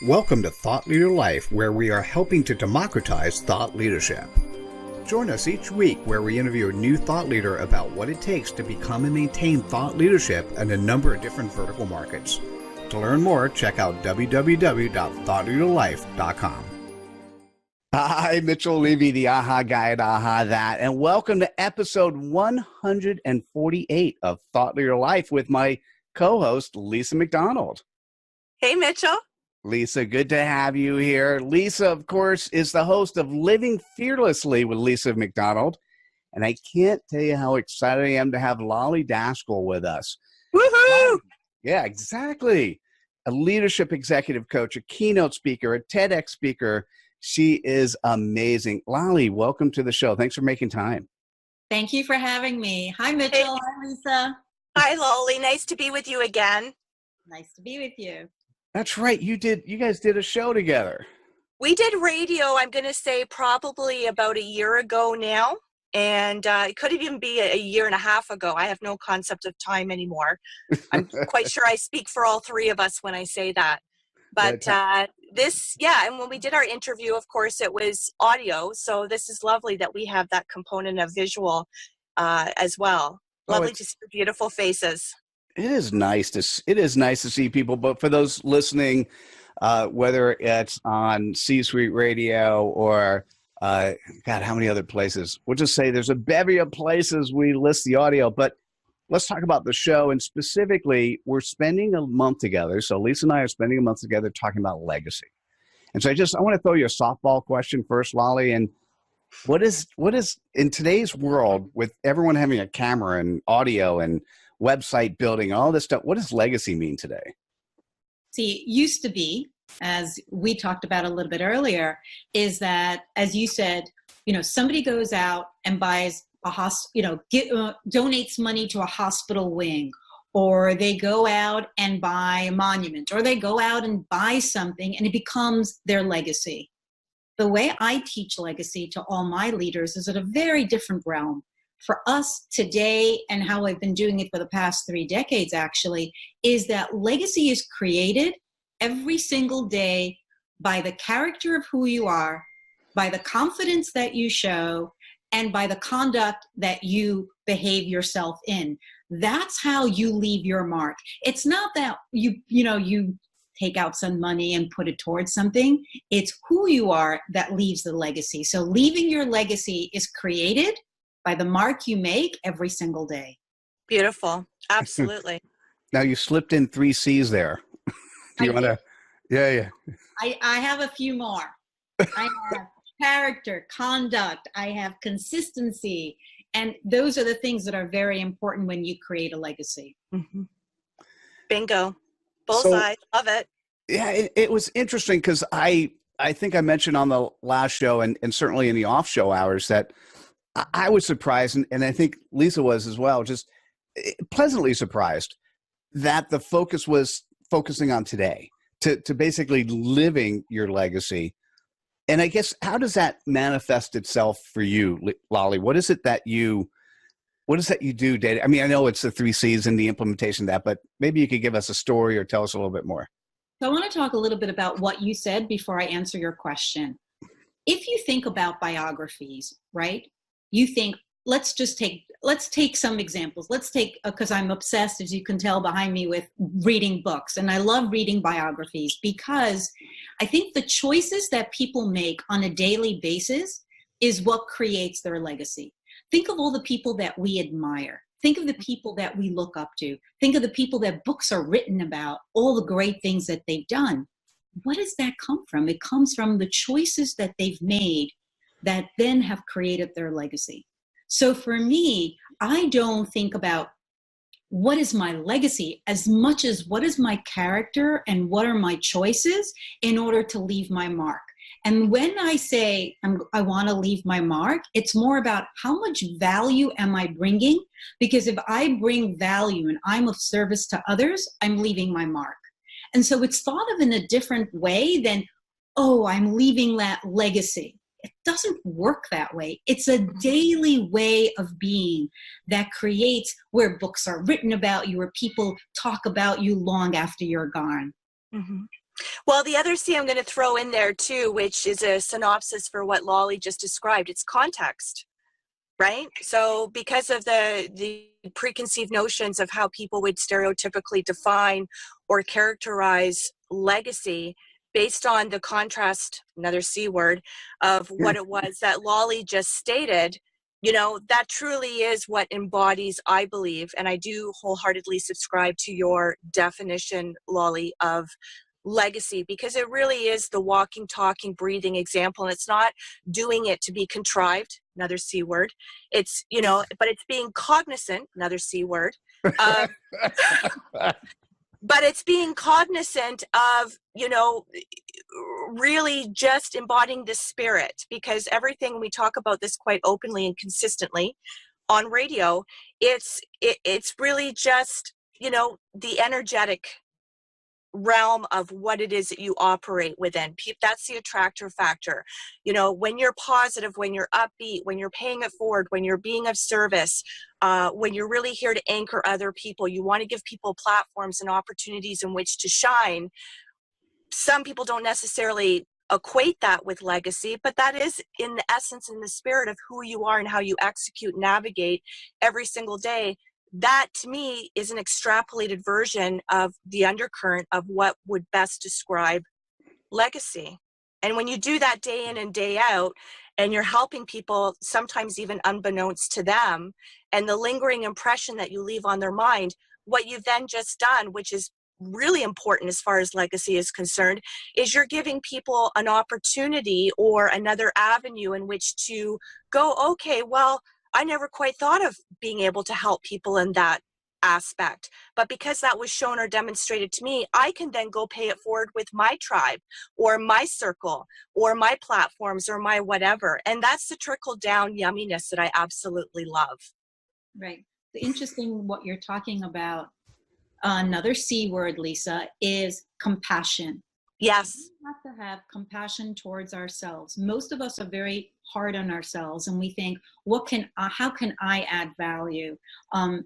Welcome to Thought Leader Life, where we are helping to democratize thought leadership. Join us each week where we interview a new thought leader about what it takes to become and maintain thought leadership in a number of different vertical markets. To learn more, check out www.thoughtleaderlife.com. Hi, Mitchell Levy, the AHA guy at AHAthat, and welcome to episode 148 of Thought Leader Life with my co-host, Lisa McDonald. Hey, Mitchell. Lisa, good to have you here. Lisa, of course, is the host of Living Fearlessly with Lisa McDonald. And I can't tell you how excited I am to have Daskall with us. Woohoo! Yeah, exactly. A leadership executive coach, a keynote speaker, a TEDx speaker. She is amazing. Lolly, welcome to the show. Thanks for making time. Thank you for having me. Hi, Mitchell. Hey. Hi, Lisa. Hi, Lolly. Nice to be with you again. Nice to be with you. That's right. You guys did a show together. We did radio, I'm going to say probably about a year ago now. And it could even be a year and a half ago. I have no concept of time anymore. I'm quite sure I speak for all three of us when I say that. But and when we did our interview, of course, it was audio. So this is lovely that we have that component of visual as well. Lovely to see your beautiful faces. It is nice to see people, but for those listening, whether it's on C-Suite Radio or God, how many other places? We'll just say there's a bevy of places we list the audio, but let's talk about the show. And specifically, we're spending a month together. So Lisa and I are spending a month together talking about legacy. And so I want to throw you a softball question first, Lolly. And what is in today's world with everyone having a camera and audio and website building, all this stuff, what does legacy mean today? See, it used to be, as we talked about a little bit earlier, is that, as you said, somebody goes out and buys donates money to a hospital wing, or they go out and buy a monument, or they go out and buy something and it becomes their legacy. The way I teach legacy to all my leaders is at a very different realm. For us today, and how I've been doing it for the past 3 decades actually, is that legacy is created every single day by the character of who you are, by the confidence that you show, and by the conduct that you behave yourself in. That's how you leave your mark. It's not that you take out some money and put it towards something. It's who you are that leaves the legacy. So leaving your legacy is created by the mark you make every single day. Beautiful. Absolutely. Now you slipped in 3 C's there. Do you want to? Yeah. I have a few more. I have character, conduct. I have consistency. And those are the things that are very important when you create a legacy. Mm-hmm. Bingo. Bullseye. Love it. Yeah, it was interesting because I think I mentioned on the last show and certainly in the off show hours that I was surprised, and I think Lisa was as well, just pleasantly surprised that the focus was focusing on today, to basically living your legacy. And I guess, how does that manifest itself for you, Lolly? What is it that you do day? I mean, I know it's the 3 C's and the implementation of that, but maybe you could give us a story or tell us a little bit more. So I want to talk a little bit about what you said before I answer your question. If you think about biographies, right? You think, let's take some examples. Let's take, because I'm obsessed, as you can tell behind me, with reading books. And I love reading biographies because I think the choices that people make on a daily basis is what creates their legacy. Think of all the people that we admire. Think of the people that we look up to. Think of the people that books are written about, all the great things that they've done. What does that come from? It comes from the choices that they've made that then have created their legacy. So for me, I don't think about what is my legacy as much as what is my character and what are my choices in order to leave my mark. And when I say I want to leave my mark, it's more about how much value am I bringing? Because if I bring value and I'm of service to others, I'm leaving my mark. And so it's thought of in a different way than, oh, I'm leaving that legacy. It doesn't work that way. It's a daily way of being that creates where books are written about you, where people talk about you long after you're gone. Mm-hmm. Well, the other C I'm going to throw in there too, which is a synopsis for what Lolly just described, it's context, right? So because of the preconceived notions of how people would stereotypically define or characterize legacy based on the contrast, another C word, of what it was that Lolly just stated, you know, that truly is what embodies, I believe, and I do wholeheartedly subscribe to your definition, Lolly, of legacy, because it really is the walking, talking, breathing example. And it's not doing it to be contrived, another C word. It's, you know, but it's being cognizant, another C word. But it's being cognizant of, you know, really just embodying the spirit, because everything we talk about this quite openly and consistently on radio, it's really just, you know, the energetic realm of what it is that you operate within. That's the attractor factor. You know, when you're positive, when you're upbeat, when you're paying it forward, when you're being of service, when you're really here to anchor other people, you want to give people platforms and opportunities in which to shine. Some people don't necessarily equate that with legacy, but that is in the essence and the spirit of who you are and how you execute, navigate every single day. That to me is an extrapolated version of the undercurrent of what would best describe legacy. And when you do that day in and day out, and you're helping people, sometimes even unbeknownst to them, and the lingering impression that you leave on their mind, what you've then just done, which is really important as far as legacy is concerned, is you're giving people an opportunity or another avenue in which to go, okay, well, I never quite thought of being able to help people in that aspect. But because that was shown or demonstrated to me, I can then go pay it forward with my tribe or my circle or my platforms or my whatever. And that's the trickle down yumminess that I absolutely love. Right. The interesting what you're talking about, another C word, Lisa, is compassion. Yes. We have to have compassion towards ourselves. Most of us are very hard on ourselves, and we think, how can I add value?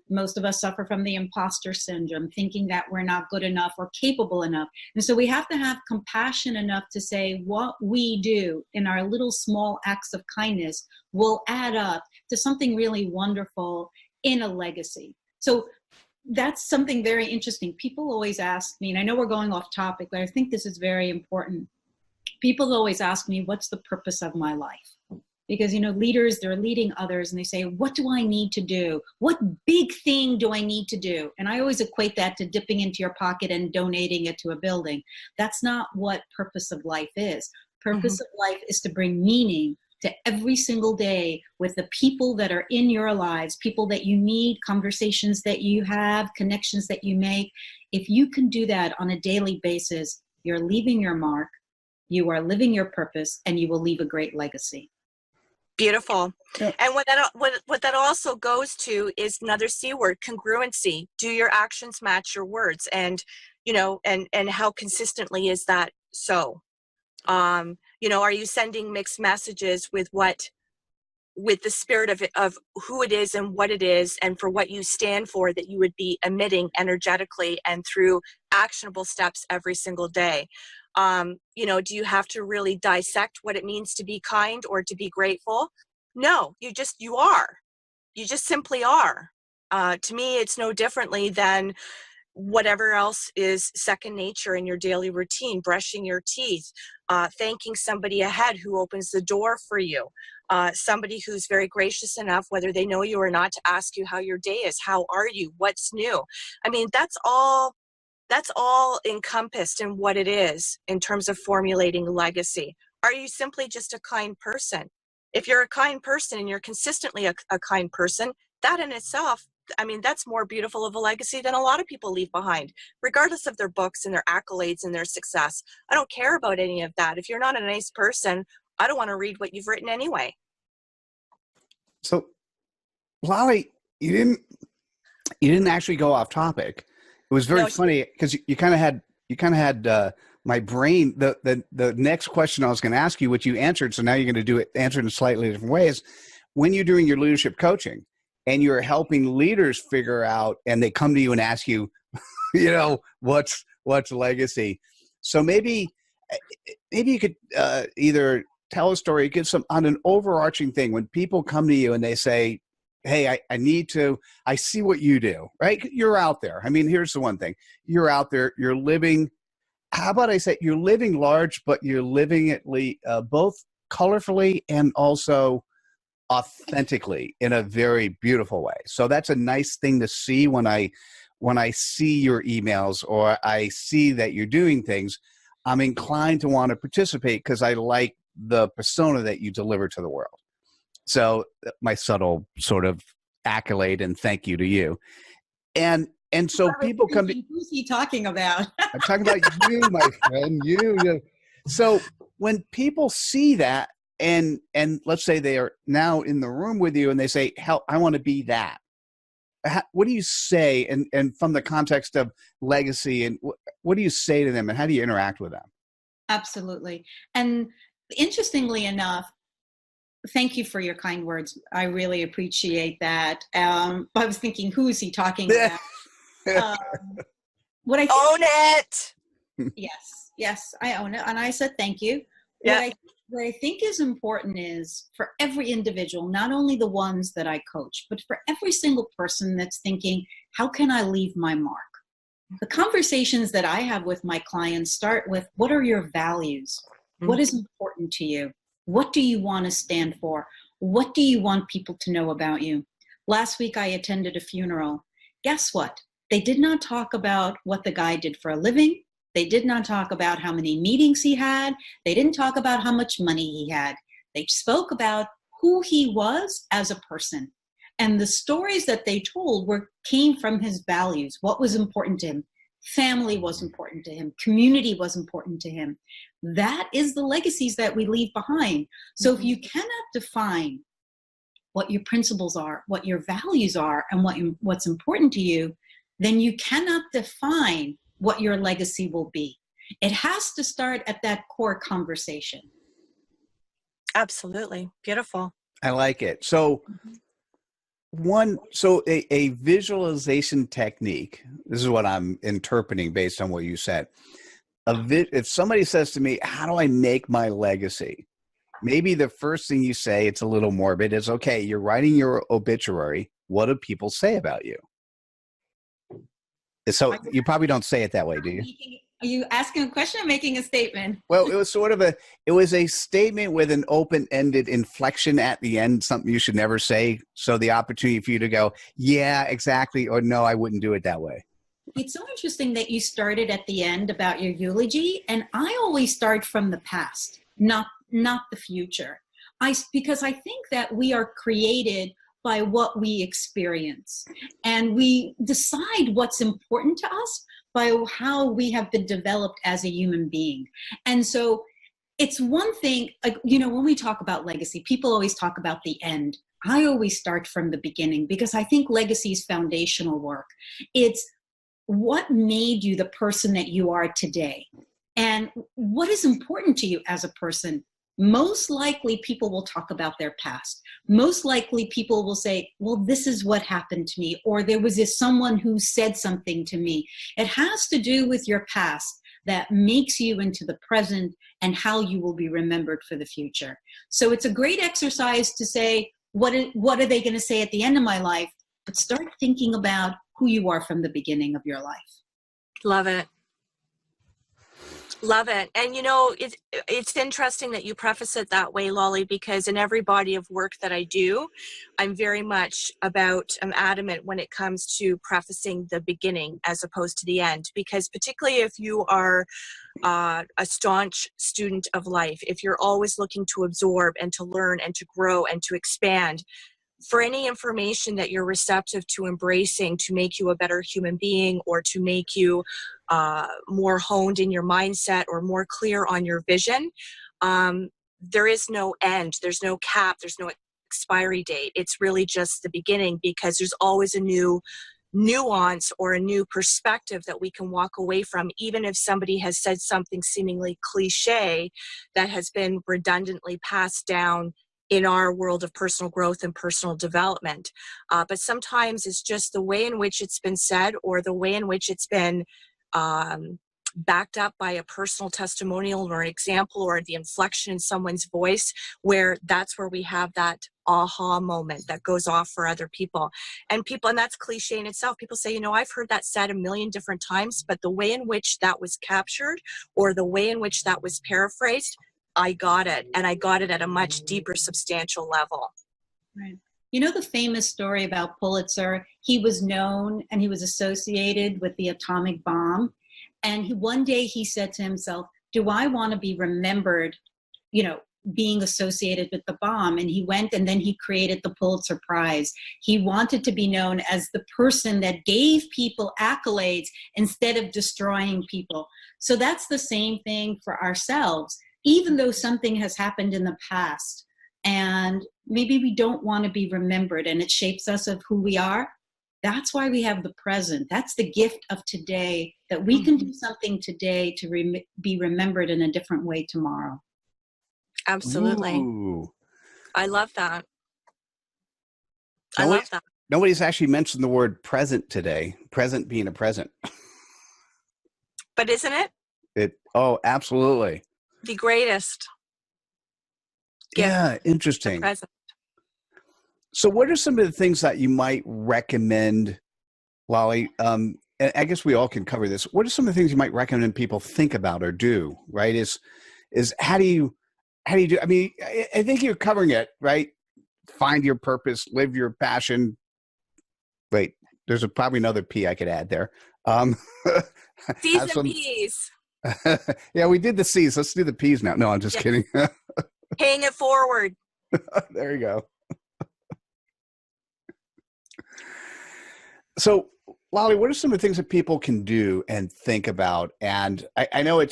Most of us suffer from the imposter syndrome, thinking that we're not good enough or capable enough. And so we have to have compassion enough to say what we do in our little small acts of kindness will add up to something really wonderful in a legacy. So that's something very interesting. People always ask me, and I know we're going off topic, but I think this is very important. People always ask me, what's the purpose of my life? Because, you know, leaders, they're leading others and they say, what do I need to do? What big thing do I need to do? And I always equate that to dipping into your pocket and donating it to a building. That's not what purpose of life is. Purpose of life is to bring meaning to every single day with the people that are in your lives, people that you meet, conversations that you have, connections that you make. If you can do that on a daily basis, you're leaving your mark, you are living your purpose, and you will leave a great legacy. Beautiful. Yeah. And what that also goes to is another C word, congruency. Do your actions match your words? And, you know, and how consistently is that so? You know, are you sending mixed messages with the spirit of who it is and what it is and for what you stand for, that you would be emitting energetically and through actionable steps every single day? You know, do you have to really dissect what it means to be kind or to be grateful? No, you just simply are. To me, it's no differently than whatever else is second nature in your daily routine, brushing your teeth, thanking somebody ahead who opens the door for you, somebody who's very gracious enough, whether they know you or not, to ask you how your day is, how are you, what's new. I mean, that's all encompassed in what it is in terms of formulating legacy. Are you simply just a kind person? If you're a kind person and you're consistently a kind person, that in itself, I mean, that's more beautiful of a legacy than a lot of people leave behind, regardless of their books and their accolades and their success. I don't care about any of that. If you're not a nice person, I don't want to read what you've written anyway. So, Lolly, you didn't actually go off topic. It was very funny because you kind of had my brain. The next question I was going to ask you, which you answered, so now you're going to answer it in slightly different ways. When you're doing your leadership coaching and you're helping leaders figure out, and they come to you and ask you, you know, what's legacy? So maybe you could either tell a story, give some on an overarching thing when people come to you and they say, hey, I see what you do, right? You're out there. I mean, here's the one thing. You're out there, you're living, how about I say you're living large, but you're living it both colorfully and also authentically in a very beautiful way. So that's a nice thing to see when I see your emails or I see that you're doing things. I'm inclined to want to participate because I like the persona that you deliver to the world. So my subtle sort of accolade and thank you to you. And so people come to, who's he talking about? I'm talking about you, my friend, you. So when people see that and let's say they are now in the room with you and they say, hell, I want to be that. What do you say? And from the context of legacy, and what do you say to them and how do you interact with them? Absolutely. And interestingly enough, thank you for your kind words. I really appreciate that. I was thinking, who is he talking about? What I own it. Yes, I own it. And I said, thank you. Yeah. What I think is important is for every individual, not only the ones that I coach, but for every single person that's thinking, how can I leave my mark? The conversations that I have with my clients start with, what are your values? Mm-hmm. What is important to you? What do you want to stand for? What do you want people to know about you? Last week, I attended a funeral. Guess what? They did not talk about what the guy did for a living. They did not talk about how many meetings he had. They didn't talk about how much money he had. They spoke about who he was as a person. And the stories that they told came from his values. What was important to him? Family was important to him. Community was important to him. That is the legacies that we leave behind. So if you cannot define what your principles are, what your values are, and what's important to you, then you cannot define what your legacy will be. It has to start at that core conversation. Absolutely. Beautiful. I like it. So a visualization technique, this is what I'm interpreting based on what you said. If somebody says to me, how do I make my legacy? Maybe the first thing you say, it's a little morbid, is, okay, you're writing your obituary. What do people say about you? So you probably don't say it that way, do you? Are you asking a question or making a statement? Well, it was sort of a statement with an open-ended inflection at the end, something you should never say. So the opportunity for you to go, yeah, exactly, or no, I wouldn't do it that way. It's so interesting that you started at the end about your eulogy, and I always start from the past, not the future. Because I think that we are created by what we experience, and we decide what's important to us by how we have been developed as a human being. And so it's one thing, when we talk about legacy, people always talk about the end. I always start from the beginning because I think legacy is foundational work. It's what made you the person that you are today, and what is important to you as a person. Most likely people will talk about their past. Most likely people will say, well, this is what happened to me, or there was someone who said something to me. It has to do with your past that makes you into the present and how you will be remembered for the future. So it's a great exercise to say, what are they going to say at the end of my life? But start thinking about who you are from the beginning of your life. Love it. Love it. And it's interesting that you preface it that way, Lolly, because in every body of work that I do, I'm adamant when it comes to prefacing the beginning as opposed to the end, because particularly if you are a staunch student of life, if you're always looking to absorb and to learn and to grow and to expand, for any information that you're receptive to embracing to make you a better human being or to make you more honed in your mindset or more clear on your vision, there is no end, there's no cap, there's no expiry date. It's really just the beginning, because there's always a new nuance or a new perspective that we can walk away from, even if somebody has said something seemingly cliche that has been redundantly passed down in our world of personal growth and personal development. But sometimes it's just the way in which it's been said or the way in which it's been backed up by a personal testimonial or an example or the inflection in someone's voice, where that's where we have that aha moment that goes off for other people. And that's cliche in itself. People say, I've heard that said a million different times, but the way in which that was captured or the way in which that was paraphrased, I got it. And I got it at a much deeper, substantial level. Right. The famous story about Pulitzer, he was known and he was associated with the atomic bomb. And one day he said to himself, do I want to be remembered, being associated with the bomb? And he went and then he created the Pulitzer Prize. He wanted to be known as the person that gave people accolades instead of destroying people. So that's the same thing for ourselves, even though something has happened in the past and maybe we don't want to be remembered and it shapes us of who we are. That's why we have the present. That's the gift of today, that we can do something today to be remembered in a different way tomorrow. Absolutely. Ooh. I love that. I love that. Nobody's actually mentioned the word present today. Present being a present. But isn't it? Oh, absolutely. The greatest gift. Yeah, interesting. The present. So what are some of the things that you might recommend, Lolly? And I guess we all can cover this. What are some of the things you might recommend people think about or do, right? Is how do you do? I mean, I think you're covering it, right? Find your purpose, live your passion. Wait, there's probably another P I could add there. C's and P's. Yeah, we did the C's. Let's do the P's now. No, I'm just kidding. Paying it forward. There you go. So, Lolly, what are some of the things that people can do and think about? And I know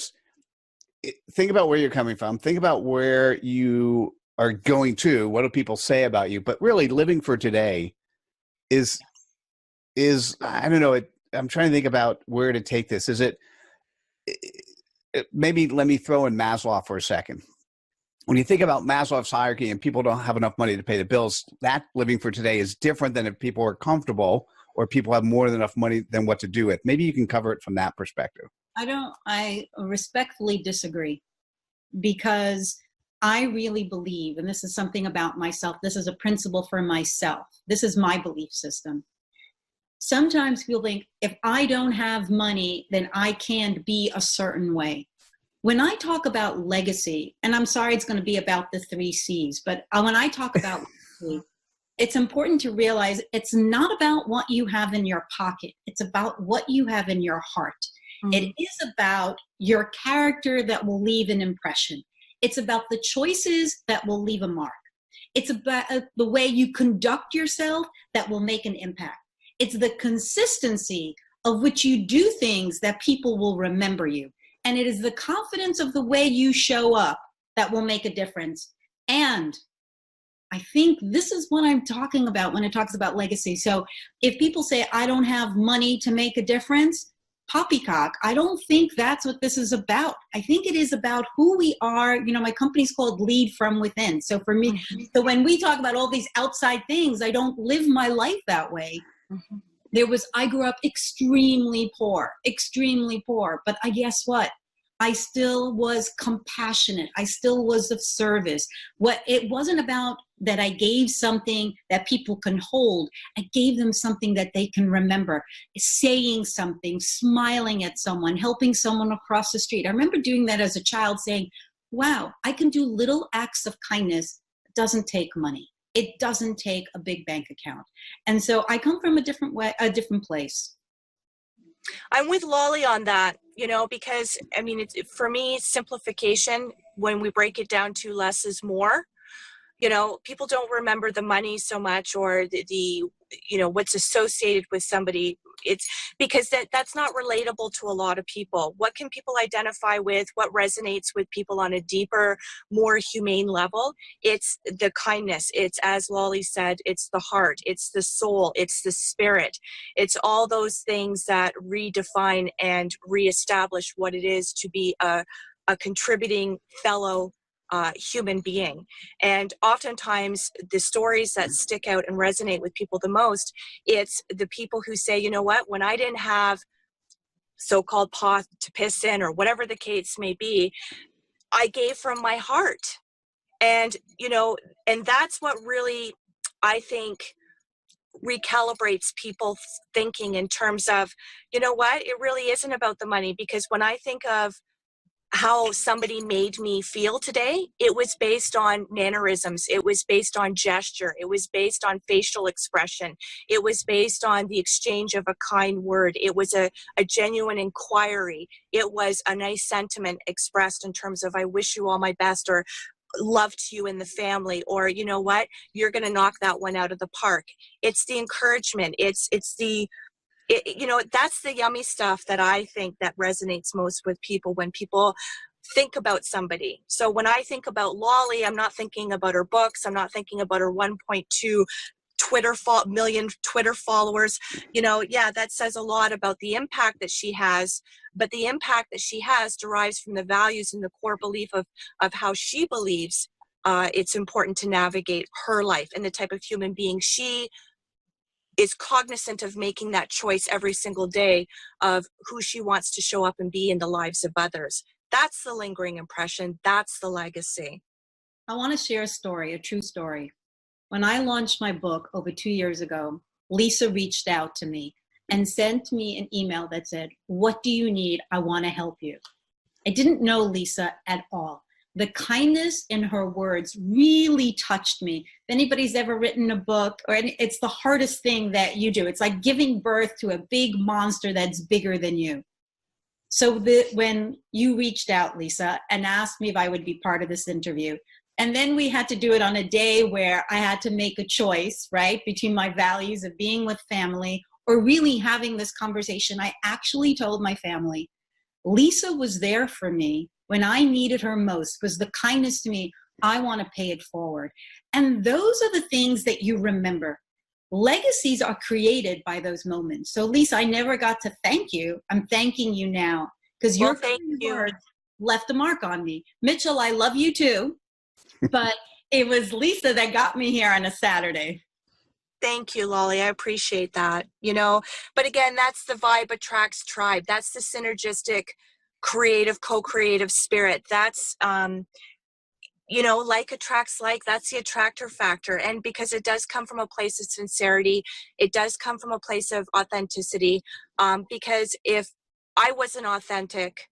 think about where you're coming from. Think about where you are going to. What do people say about you? But really, living for today is I don't know. I'm trying to think about where to take this. Is it maybe let me throw in Maslow for a second. When you think about Maslow's hierarchy and people don't have enough money to pay the bills, that living for today is different than if people are comfortable or people have more than enough money than what to do with. Maybe you can cover it from that perspective. I respectfully disagree, because I really believe, and this is something about myself, this is a principle for myself, this is my belief system. Sometimes people think, if I don't have money, then I can't be a certain way. When I talk about legacy, and I'm sorry it's going to be about the 3 C's, but when I talk about legacy, it's important to realize it's not about what you have in your pocket. It's about what you have in your heart. Mm-hmm. It is about your character that will leave an impression. It's about the choices that will leave a mark. It's about the way you conduct yourself that will make an impact. It's the consistency of which you do things that people will remember you. And it is the confidence of the way you show up that will make a difference. And I think this is what I'm talking about when it talks about legacy. So if people say, I don't have money to make a difference, poppycock, I don't think that's what this is about. I think it is about who we are. My company's called Lead From Within. So for me, so when we talk about all these outside things, I don't live my life that way. Mm-hmm. I grew up extremely poor, but guess what? I still was compassionate. I still was of service. It wasn't about that I gave something that people can hold. I gave them something that they can remember. Saying something, smiling at someone, helping someone across the street. I remember doing that as a child, saying, wow, I can do little acts of kindness. It doesn't take money. It doesn't take a big bank account. And so I come from a different place. I'm with Lolly on that, because for me, simplification, when we break it down to less is more. People don't remember the money so much, or the what's associated with somebody. It's because that's not relatable to a lot of people. What can people identify with? What resonates with people on a deeper, more humane level? It's the kindness. It's, as Lolly said, it's the heart, it's the soul, it's the spirit. It's all those things that redefine and reestablish what it is to be a contributing fellow human being. And oftentimes the stories that stick out and resonate with people the most, it's the people who say, you know what, when I didn't have so-called pot to piss in, or whatever the case may be. I gave from my heart. And, and that's what really, I think, recalibrates people's thinking in terms of, you know what, it really isn't about the money. Because when I think of how somebody made me feel today, it was based on mannerisms, it was based on gesture, it was based on facial expression, it was based on the exchange of a kind word, it was a genuine inquiry, it was a nice sentiment expressed in terms of, I wish you all my best, or love to you and the family, or you know what, you're going to knock that one out of the park. It's the encouragement, it's the that's the yummy stuff that I think that resonates most with people when people think about somebody. So when I think about Lolly, I'm not thinking about her books, I'm not thinking about her 1.2 million Twitter followers. That says a lot about the impact that she has, but the impact that she has derives from the values and the core belief of how she believes it's important to navigate her life, and the type of human being she is cognizant of, making that choice every single day of who she wants to show up and be in the lives of others. That's the lingering impression. That's the legacy. I want to share a story, a true story. When I launched my book over 2 years ago, Lisa reached out to me and sent me an email that said, "What do you need? I want to help you." I didn't know Lisa at all. The kindness in her words really touched me. If anybody's ever written a book, it's the hardest thing that you do. It's like giving birth to a big monster that's bigger than you. So when you reached out, Lisa, and asked me if I would be part of this interview, and then we had to do it on a day where I had to make a choice, right, between my values of being with family or really having this conversation, I actually told my family, Lisa was there for me when I needed her most, was the kindness to me. I want to pay it forward. And those are the things that you remember. Legacies are created by those moments. So Lisa, I never got to thank you. I'm thanking you now because your words left a mark on me. Mitchell, I love you too, but it was Lisa that got me here on a Saturday. Thank you, Lolly. I appreciate that. But again, that's the vibe attracts tribe. That's the synergistic, creative, co-creative spirit. That's, like attracts like. That's the attractor factor. And because it does come from a place of sincerity, it does come from a place of authenticity. Because if I wasn't authentic,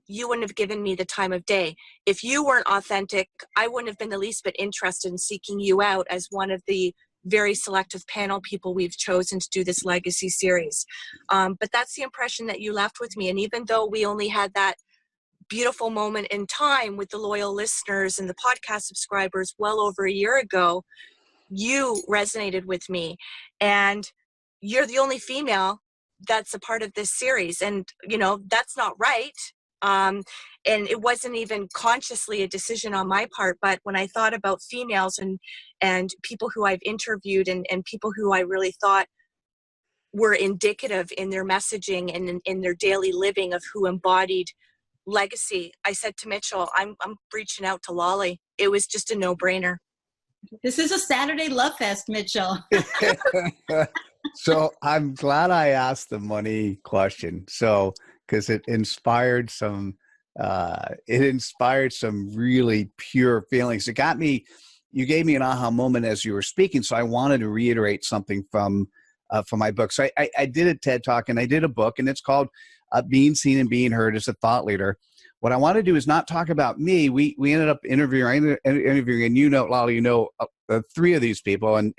you wouldn't have given me the time of day. If you weren't authentic, I wouldn't have been the least bit interested in seeking you out as one of the very selective panel people we've chosen to do this legacy series. But that's the impression that you left with me. And even though we only had that beautiful moment in time with the loyal listeners and the podcast subscribers well over a year ago, you resonated with me. And you're the only female that's a part of this series. And, that's not right. And it wasn't even consciously a decision on my part, but when I thought about females and people who I've interviewed and people who I really thought were indicative in their messaging and in their daily living of who embodied legacy, I said to Mitchell, I'm reaching out to Lolly. It was just a no-brainer. This is a Saturday love fest, Mitchell. So I'm glad I asked the money question. So, because it inspired some really pure feelings. It got me, you gave me an aha moment as you were speaking. So I wanted to reiterate something from my book. So I did a TED Talk and I did a book, and it's called Being Seen and Being Heard as a Thought Leader. What I want to do is not talk about me. We ended up interviewing, and Lolly, three of these people, and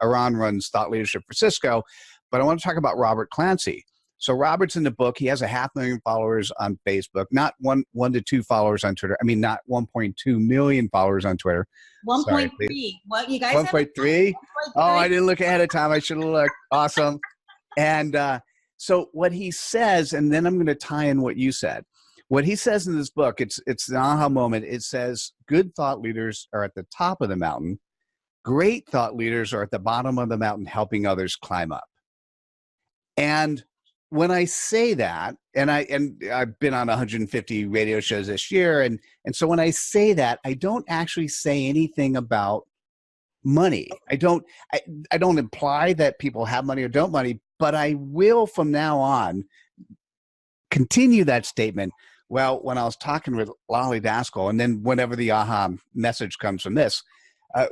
Iran runs Thought Leadership for Cisco. But I want to talk about Robert Clancy. So Robert's in the book. He has 500,000 followers on Facebook, not one to two followers on Twitter. I mean, not 1.2 million followers on Twitter. 1.3. What you guys? 1.3. Oh, I didn't look ahead of time. I should have looked. Awesome. And so what he says, and then I'm going to tie in what you said. What he says in this book, it's an aha moment. It says, good thought leaders are at the top of the mountain. Great thought leaders are at the bottom of the mountain helping others climb up. And when I say that, and I've been on 150 radio shows this year, and so when I say that, I don't actually say anything about money. I don't imply that people have money or don't money, but I will from now on continue that statement. Well, when I was talking with Lolly Daskall, and then whenever the aha message comes from this,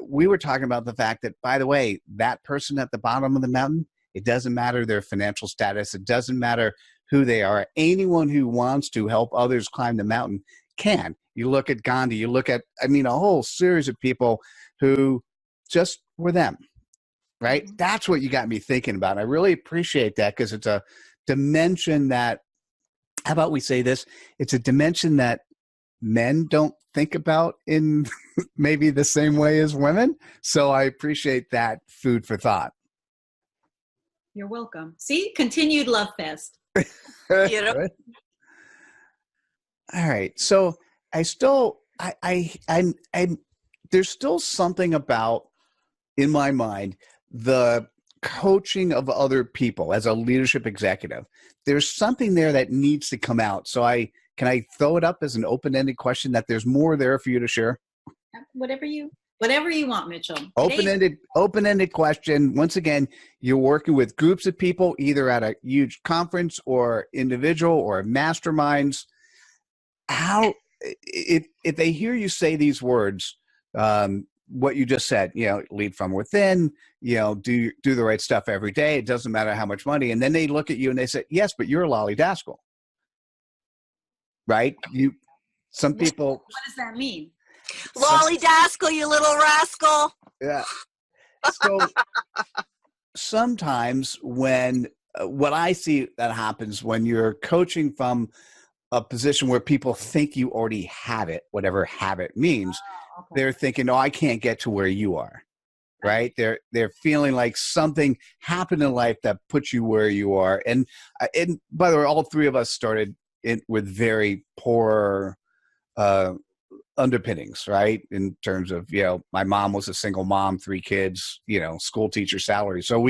we were talking about the fact that, by the way, that person at the bottom of the mountain, it doesn't matter their financial status. It doesn't matter who they are. Anyone who wants to help others climb the mountain can. You look at Gandhi, you look at, I mean, a whole series of people who just were them, right? Mm-hmm. That's what you got me thinking about. I really appreciate that, because it's a dimension that, how about we say this? It's a dimension that men don't think about in maybe the same way as women. So I appreciate that food for thought. You're welcome. See, continued love fest. Beautiful. All right. So I still, I'm, there's still something about, in my mind, the coaching of other people as a leadership executive. There's something there that needs to come out. So can I throw it up as an open-ended question that there's more there for you to share? Whatever you want, Mitchell. Open-ended question. Once again, you're working with groups of people, either at a huge conference or individual or masterminds. How, if they hear you say these words, what you just said, lead from within, do the right stuff every day. It doesn't matter how much money. And then they look at you and they say, yes, but you're Lolly Daskall, right? Some people. What does that mean? Lolly Daskall, you little rascal. Yeah. So sometimes when what I see that happens when you're coaching from a position where people think you already have it, whatever have it means, okay. They're thinking, I can't get to where you are, right? They're feeling like something happened in life that puts you where you are. And by the way, all three of us started with very poor underpinnings, right? In terms of, my mom was a single mom, 3 kids, school teacher salary. So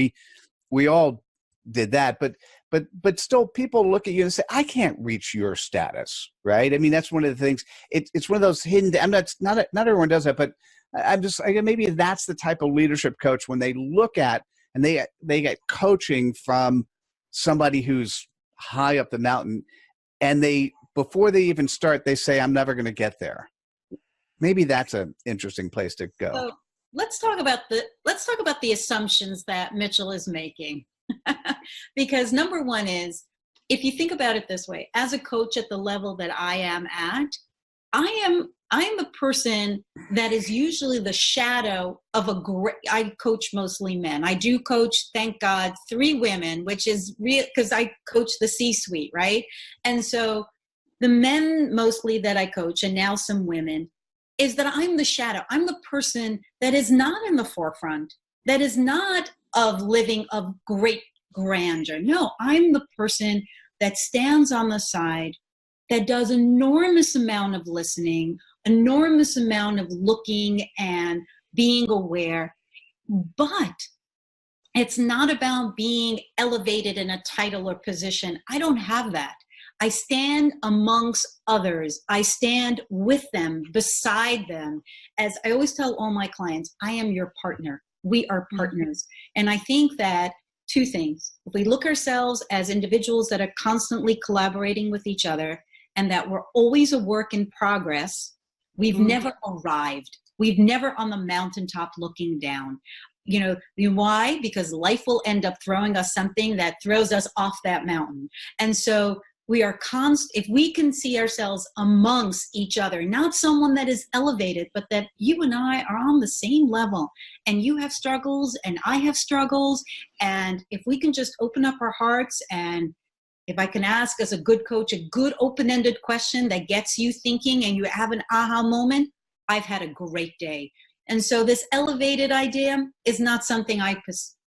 we all did that, but still people look at you and say, I can't reach your status, right? I mean, that's one of the things. It's one of those hidden, not everyone does that, but maybe that's the type of leadership coach when they look at and they get coaching from somebody who's high up the mountain, and before they even start, they say, I'm never going to get there. Maybe that's an interesting place to go. So let's talk about the assumptions that Mitchell is making. Because number one is, if you think about it this way, as a coach at the level that I am at, I am a person that is usually the shadow of I coach mostly men. I do coach, thank God, 3 women, which is real because I coach the C-suite, right? And so the men mostly that I coach, and now some women, is that I'm the shadow. I'm the person that is not in the forefront, that is not of living of great grandeur. No, I'm the person that stands on the side, that does enormous amount of listening, enormous amount of looking and being aware. But it's not about being elevated in a title or position. I don't have that. I stand amongst others. I stand with them, beside them. As I always tell all my clients, I am your partner. We are partners. And I think that 2 things. If we look ourselves as individuals that are constantly collaborating with each other and that we're always a work in progress, we've never arrived. We've never on the mountaintop looking down. Why? Because life will end up throwing us something that throws us off that mountain. And so we are if we can see ourselves amongst each other, not someone that is elevated, but that you and I are on the same level, and you have struggles and I have struggles. And if we can just open up our hearts, and if I can ask as a good coach, a good open-ended question that gets you thinking and you have an aha moment, I've had a great day. And so this elevated idea is not something I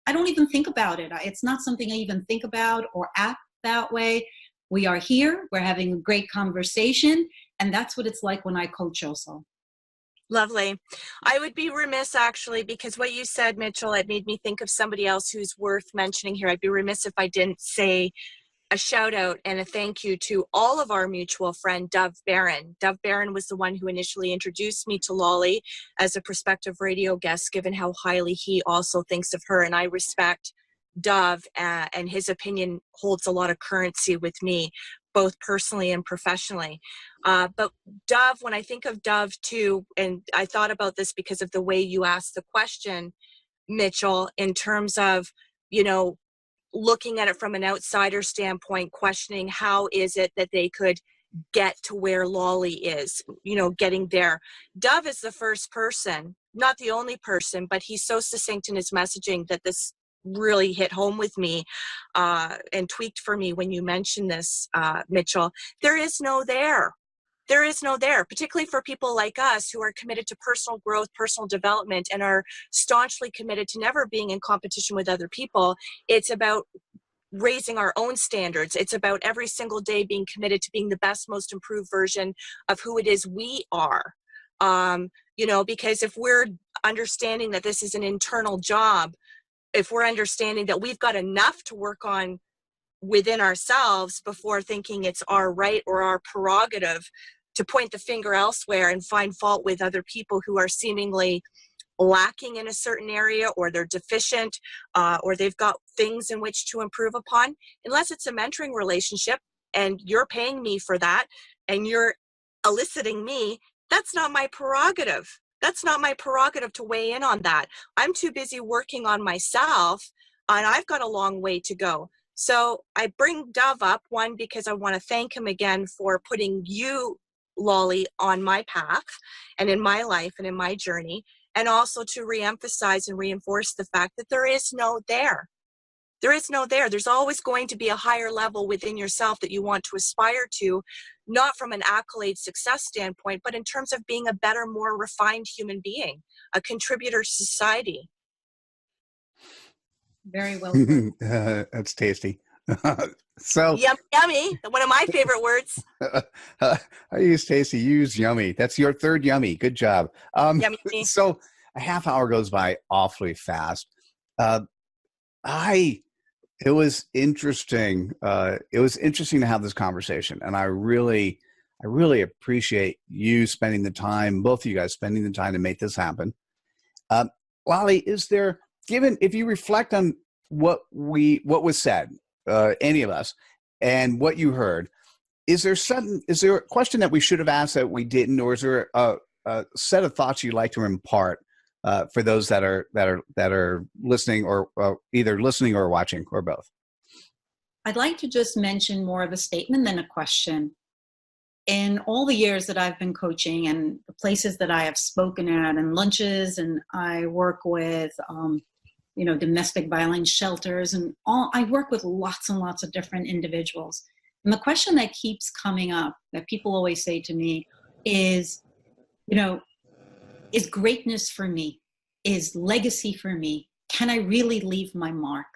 don't even think about it. It's not something I even think about or act that way. We are here, we're having a great conversation, and that's what it's like when I coach also. Lovely. I would be remiss, actually, because what you said, Mitchell, it made me think of somebody else who's worth mentioning here. I'd be remiss if I didn't say a shout out and a thank you to all of our mutual friend, Dove Barron. Dove Barron was the one who initially introduced me to Lolly as a prospective radio guest, given how highly he also thinks of her. And I respect Dove, and his opinion holds a lot of currency with me. both personally and professionally. But Dove, when I think of Dove too, and I thought about this because of the way you asked the question, Mitchell, in terms of, looking at it from an outsider standpoint, questioning how is it that they could get to where Lolly is, getting there. Dove is the first person, not the only person, but he's so succinct in his messaging that this really hit home with me and tweaked for me when you mentioned this, Mitchell. There is no there. There is no there, particularly for people like us who are committed to personal growth, personal development, and are staunchly committed to never being in competition with other people. It's about raising our own standards. It's about every single day being committed to being the best, most improved version of who it is we are. Because if we're understanding that this is an internal job, if we're understanding that we've got enough to work on within ourselves before thinking it's our right or our prerogative to point the finger elsewhere and find fault with other people who are seemingly lacking in a certain area, or they're deficient, or they've got things in which to improve upon, unless it's a mentoring relationship and you're paying me for that and you're eliciting me, that's not my prerogative. That's not my prerogative to weigh in on that. I'm too busy working on myself, and I've got a long way to go. So I bring Dove up, one, because I want to thank him again for putting you, Lolly, on my path and in my life and in my journey, and also to reemphasize and reinforce the fact that there is no there. There is no there. There's always going to be a higher level within yourself that you want to aspire to, not from an accolade success standpoint, but in terms of being a better, more refined human being, a contributor to society. Very well said. That's tasty. So yummy. One of my favorite words. I use tasty. You use yummy. That's your third yummy. Good job. Yummy. So a half hour goes by awfully fast. It was interesting. It was interesting to have this conversation, and I really appreciate you spending the time, both of you guys spending the time to make this happen. Lolly, if you reflect on what was said, any of us, and what you heard, is there a question that we should have asked that we didn't, or is there a set of thoughts you'd like to impart for those that are listening, or either listening or watching, or both? I'd like to just mention more of a statement than a question. In all the years that I've been coaching and the places that I have spoken at and lunches, and I work with domestic violence shelters and all, I work with lots and lots of different individuals. And the question that keeps coming up that people always say to me is, is greatness for me? Is legacy for me? Can I really leave my mark?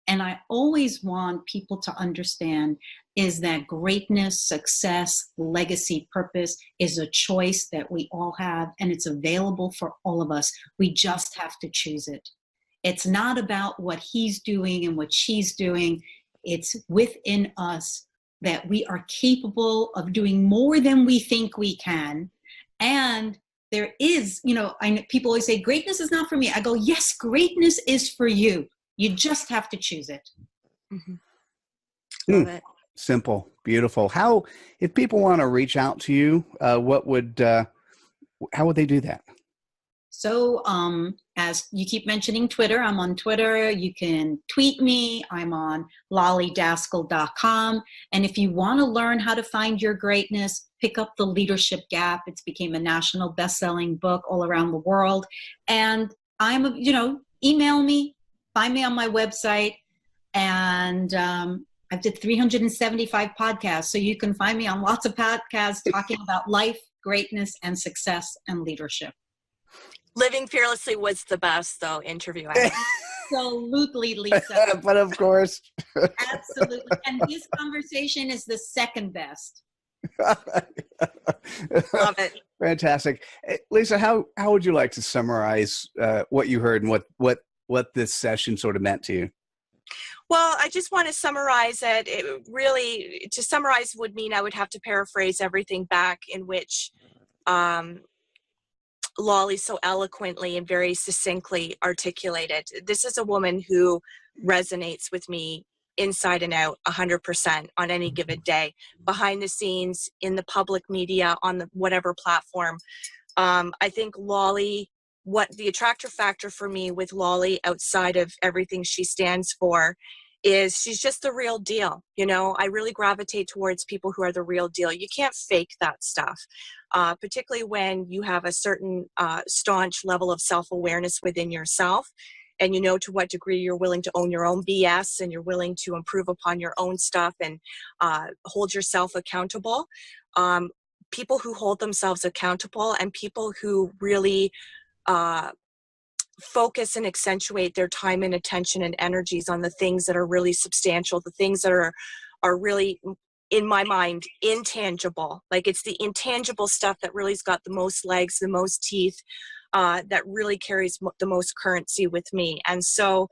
And I always want people to understand is that greatness, success, legacy, purpose is a choice that we all have, and it's available for all of us. We just have to choose it. It's not about what he's doing and what she's doing. It's within us that we are capable of doing more than we think we can. And there is, people always say, greatness is not for me. I go, yes, greatness is for you. You just have to choose it. Mm-hmm. Love it. Simple, beautiful. If people want to reach out to you, how would they do that? So as you keep mentioning Twitter, I'm on Twitter. You can tweet me. I'm on lollydaskall.com. And if you want to learn how to find your greatness, pick up The Leadership Gap. It's became a national best-selling book all around the world. And email me, find me on my website. And I did 375 podcasts. So you can find me on lots of podcasts talking about life, greatness, and success and leadership. Living Fearlessly was the best, though, interview. Absolutely, Lisa. But of course. Absolutely. And this conversation is the second best. Love it. Fantastic. Lisa, how would you like to summarize what you heard and what this session sort of meant to you? Well, I just want to summarize it. To summarize would mean I would have to paraphrase everything back in which Lolly so eloquently and very succinctly articulated. This is a woman who resonates with me inside and out 100% on any given day, behind the scenes, in the public media, on the whatever platform. I think Lolly, what the attractor factor for me with Lolly, outside of everything she stands for, is she's just the real deal. You know, I really gravitate towards people who are the real deal. You can't fake that stuff, particularly when you have a certain staunch level of self-awareness within yourself, and you know to what degree you're willing to own your own BS, and you're willing to improve upon your own stuff and hold yourself accountable. People who hold themselves accountable and people who really focus and accentuate their time and attention and energies on the things that are really substantial, the things that are really, in my mind, intangible. Like, it's the intangible stuff that really's got the most legs, the most teeth, that really carries the most currency with me. And so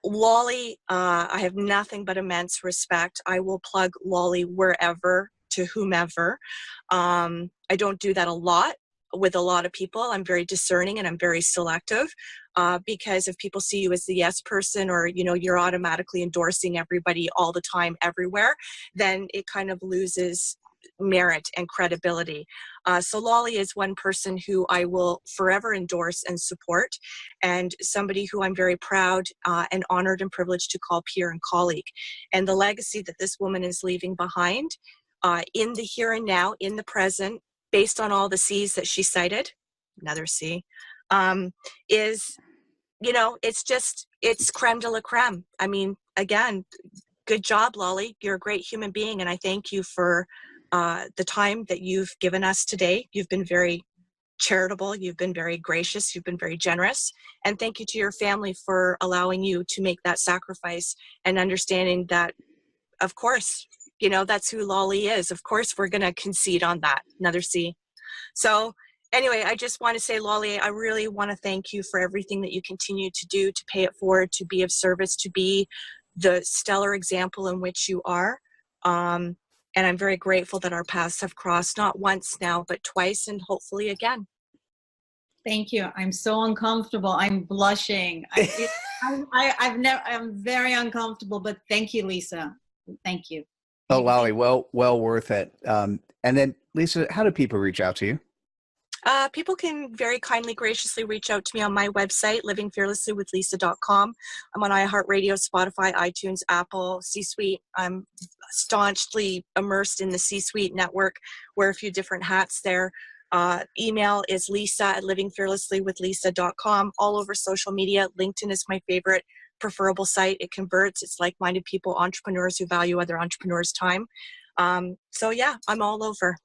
Lolly, I have nothing but immense respect. I will plug Lolly wherever, to whomever. I don't do that a lot with a lot of people. I'm very discerning and I'm very selective, because if people see you as the yes person, or, you know, you're automatically endorsing everybody all the time, everywhere, then it kind of loses merit and credibility. So Lolly is one person who I will forever endorse and support, and somebody who I'm very proud and honored and privileged to call peer and colleague. And the legacy that this woman is leaving behind, in the here and now, in the present, based on all the C's that she cited, another C, is, you know, it's creme de la creme. I mean, again, good job, Lolly. You're a great human being, and I thank you for the time that you've given us today. You've been very charitable. You've been very gracious. You've been very generous. And thank you to your family for allowing you to make that sacrifice and understanding that, of course, you know, that's who Lolly is. Of course, we're going to concede on that. Another C. So anyway, I just want to say, Lolly, I really want to thank you for everything that you continue to do, to pay it forward, to be of service, to be the stellar example in which you are. And I'm very grateful that our paths have crossed, not once now, but twice, and hopefully again. Thank you. I'm so uncomfortable. I'm blushing. I'm very uncomfortable, but thank you, Lisa. Thank you. Oh, Lolly, well worth it. And then, Lisa, how do people reach out to you? People can very kindly, graciously reach out to me on my website, livingfearlesslyWithLisa.com. I'm on iHeartRadio, Spotify, iTunes, Apple, C-Suite. I'm staunchly immersed in the C-Suite network, wear a few different hats there. Email is lisa@livingfearlesslywithlisa.com. All over social media. LinkedIn is my favorite preferable site. It converts. It's like-minded people, entrepreneurs who value other entrepreneurs' time. So yeah, I'm all over.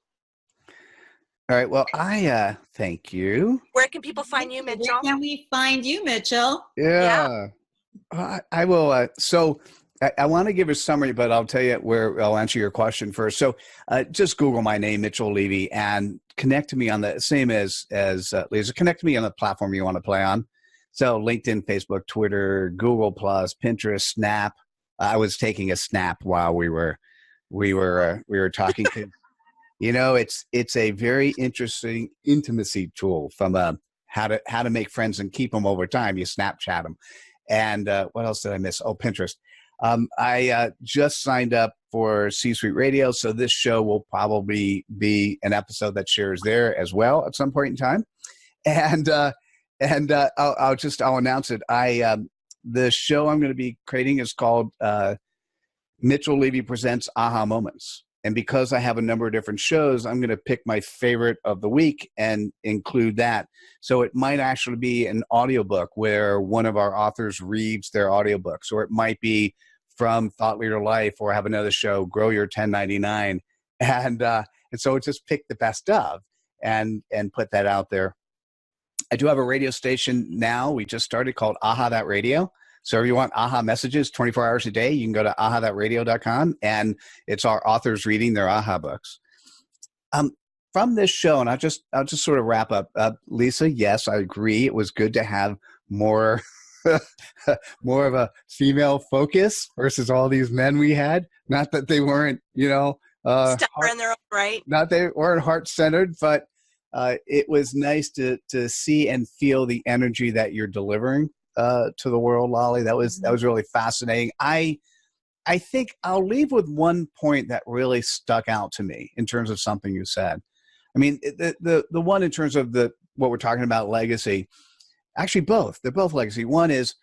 All right. Well, I thank you. Where can people find you, Mitchell? Where can we find you, Mitchell? Yeah. I will. So I want to give a summary, but I'll tell you where I'll answer your question first. So just Google my name, Mitchell Levy, and connect to me on the same as Lisa. Connect to me on the platform you want to play on. So LinkedIn, Facebook, Twitter, Google Plus, Pinterest, Snap. I was taking a snap while we were talking. You know, it's a very interesting intimacy tool from how to make friends and keep them over time. You Snapchat them. And what else did I miss? Oh, Pinterest. I just signed up for C-Suite Radio, so this show will probably be an episode that shares there as well at some point in time. And I'll announce it. The show I'm going to be creating is called Mitchell Levy Presents Aha Moments. And because I have a number of different shows, I'm going to pick my favorite of the week and include that. So it might actually be an audiobook where one of our authors reads their audiobooks, or it might be from Thought Leader Life, or have another show, Grow Your 1099. And so just pick the best of and put that out there. I do have a radio station now. We just started called AHAthat Radio. So if you want AHA messages 24 hours a day, you can go to AHAthatradio.com, and it's our authors reading their AHA books. From this show, and I'll just sort of wrap up. Lisa, yes, I agree. It was good to have more more of a female focus versus all these men we had. Not that they weren't, stellar in their own right. Not they weren't heart-centered, but it was nice to see and feel the energy that you're delivering to the world, Lolly. That was really fascinating. I I think I'll leave with one point that really stuck out to me in terms of something you said. I mean, the one in terms of what we're talking about, legacy, actually both. They're both legacy. One is,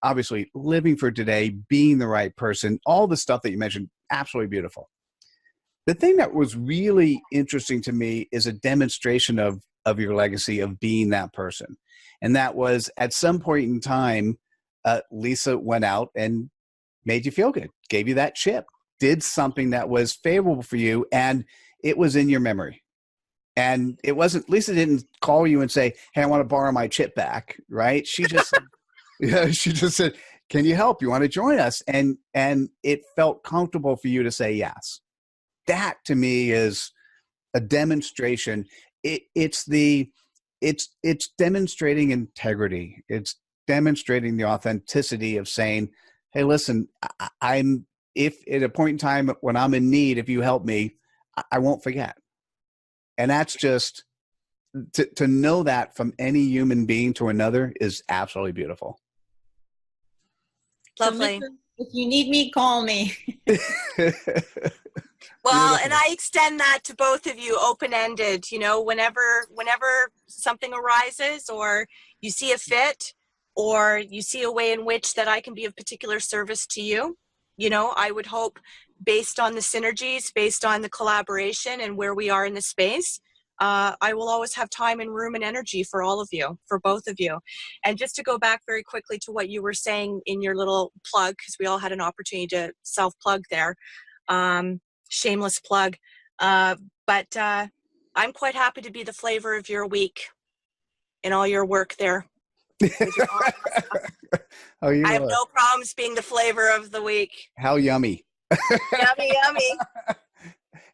obviously living for today, being the right person, all the stuff that you mentioned, absolutely beautiful. The thing that was really interesting to me is a demonstration of your legacy of being that person. And that was at some point in time, Lisa went out and made you feel good, gave you that chip, did something that was favorable for you, and it was in your memory. And it wasn't, Lisa didn't call you and say, hey, I want to borrow my chip back, right? She just, she just said, can you help? You want to join us? And it felt comfortable for you to say yes. That to me is a demonstration. It's demonstrating integrity. It's demonstrating the authenticity of saying, hey, listen, if at a point in time when I'm in need, if you help me, I won't forget. And that's just, to know that from any human being to another is absolutely beautiful. Lovely. So, if you need me, call me. Well, and I extend that to both of you, open-ended, whenever something arises, or you see a fit, or you see a way in which that I can be of particular service to you, I would hope, based on the synergies, based on the collaboration and where we are in the space, I will always have time and room and energy for all of you, for both of you. And just to go back very quickly to what you were saying in your little plug, because we all had an opportunity to self-plug there, shameless plug, but I'm quite happy to be the flavor of your week in all your work there. Oh, I have no problems being the flavor of the week. How yummy. Yummy, yummy.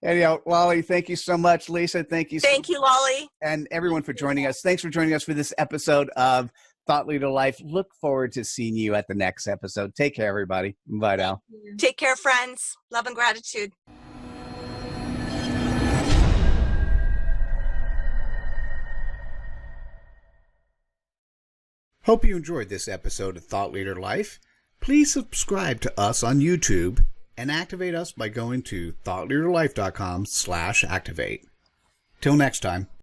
Anyhow, Lolly, thank you so much. Lisa, thank you. Thank you, Lolly. And everyone for joining us. Thanks for joining us for this episode of Thought Leader Life. Look forward to seeing you at the next episode. Take care, everybody. Bye now. Take care, friends. Love and gratitude. Hope you enjoyed this episode of Thought Leader Life. Please subscribe to us on YouTube and activate us by going to thoughtleaderlife.com/activate. Till next time.